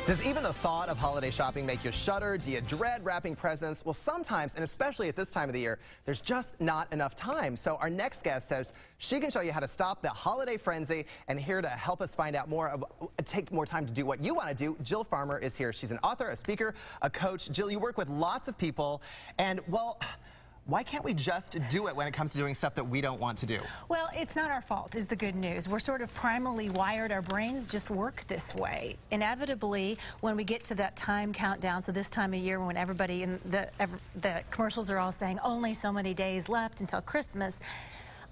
Does even the thought of holiday shopping make you shudder? Do you dread wrapping presents? Well, sometimes, and especially at this time of the year, there's just not enough time. So our next guest says she can show you how to stop the holiday frenzy, and here to help us find out more, take more time to do what you want to do, Jill Farmer is here. She's an author, a speaker, a coach. Jill, you work with lots of people, and well, why can't we just do it when it comes to doing stuff that we don't want to do? Well, it's not our fault, is the good news. We're sort of primarily wired, our brains just work this way. Inevitably, when we get to that time countdown, so this time of year when everybody in the commercials are all saying only so many days left until Christmas,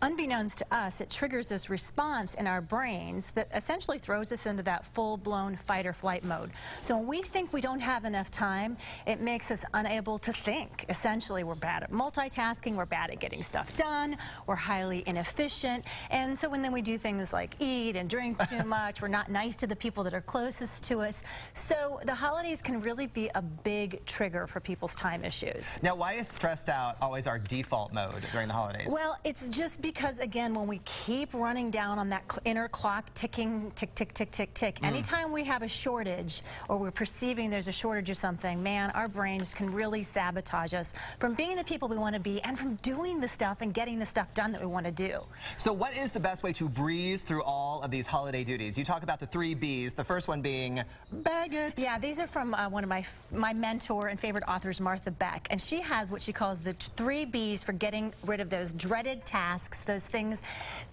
unbeknownst to us, it triggers this response in our brains that essentially throws us into that full-blown fight or flight mode. So when we think we don't have enough time, it makes us unable to think. Essentially, we're bad at multitasking, we're bad at getting stuff done, we're highly inefficient, and so when then we do things like eat and drink too much, we're not nice to the people that are closest to us. So the holidays can really be a big trigger for people's time issues. Now, why is stressed out always our default mode during the holidays? Well, it's just because, again, when we keep running down on that inner clock ticking, tick, tick, tick, tick, tick, anytime we have a shortage or we're perceiving there's a shortage of something, man, our brains can really sabotage us from being the people we want to be and from doing the stuff and getting the stuff done that we want to do. So what is the best way to breeze through all of these holiday duties? You talk about the 3 B's, the first one being bag it. Yeah, these are from one of my mentor and favorite authors, Martha Beck, and she has what she calls the 3 B's for getting rid of those dreaded tasks, those things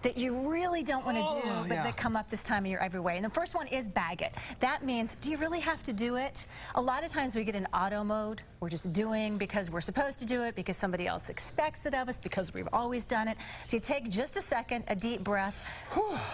that you really don't want to do, but that come up this time of year every way. And the first one is bag it. That means, do you really have to do it? A lot of times we get in auto mode. We're just doing because we're supposed to do it, because somebody else expects it of us, because we've always done it. So you take just a second, a deep breath.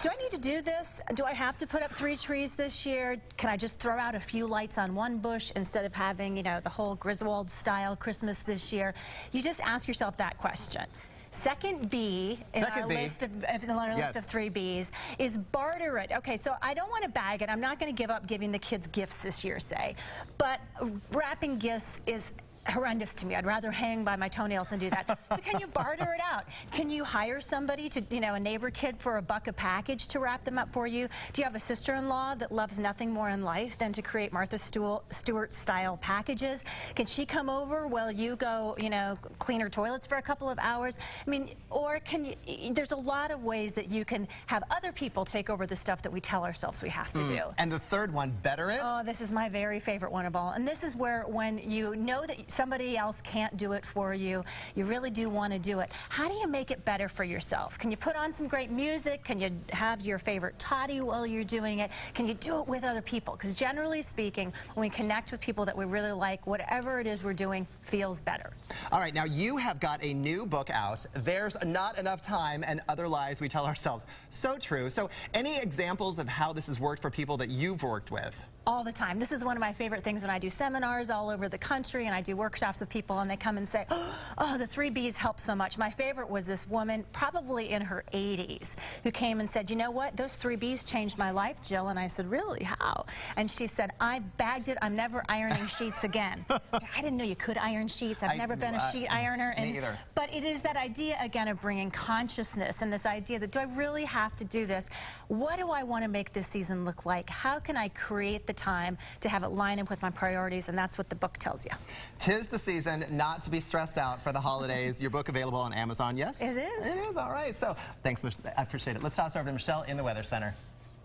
Do I need to do this? Do I have to put up 3 trees this year? Can I just throw out a few lights on one bush instead of having, you know, the whole Griswold style Christmas this year? You just ask yourself that question. Second B in our list of 3 B's is barter it. Okay, so I don't want to bag it. I'm not going to give up giving the kids gifts this year, say. But wrapping gifts is horrendous to me. I'd rather hang by my toenails and do that. So can you barter it out? Can you hire somebody to, you know, a neighbor kid for $1 a package to wrap them up for you? Do you have a sister-in-law that loves nothing more in life than to create Martha Stewart-style packages? Can she come over while you go, you know, clean her toilets for a couple of hours? I mean, or can you, there's a lot of ways that you can have other people take over the stuff that we tell ourselves we have to do. And the third one, better it? Oh, this is my very favorite one of all. And this is where when you know that somebody else can't do it for you, you really do want to do it. How do you make it better for yourself? Can you put on some great music? Can you have your favorite toddy while you're doing it? Can you do it with other people? Because generally speaking, when we connect with people that we really like, whatever it is we're doing feels better. All right, now you have got a new book out, There's Not Enough Time and Other Lies We Tell Ourselves. So true. So any examples of how this has worked for people that you've worked with? All the time. This is one of my favorite things when I do seminars all over the country and I do workshops with people and they come and say, oh, the 3 B's help so much. My favorite was this woman, probably in her 80s, who came and said, you know what, those 3 B's changed my life, Jill. And I said, really, how? And she said, I bagged it, I'm never ironing sheets again. I didn't know you could iron sheets. I've never been a sheet ironer. Me either. But it is that idea, again, of bringing consciousness and this idea that, do I really have to do this? What do I want to make this season look like? How can I create the time to have it line up with my priorities? And that's what the book tells you. 'Tis the season not to be stressed out for the holidays. Your book available on Amazon, yes? It is. It is, all right. So thanks, I appreciate it. Let's toss over to Michelle in the Weather Center.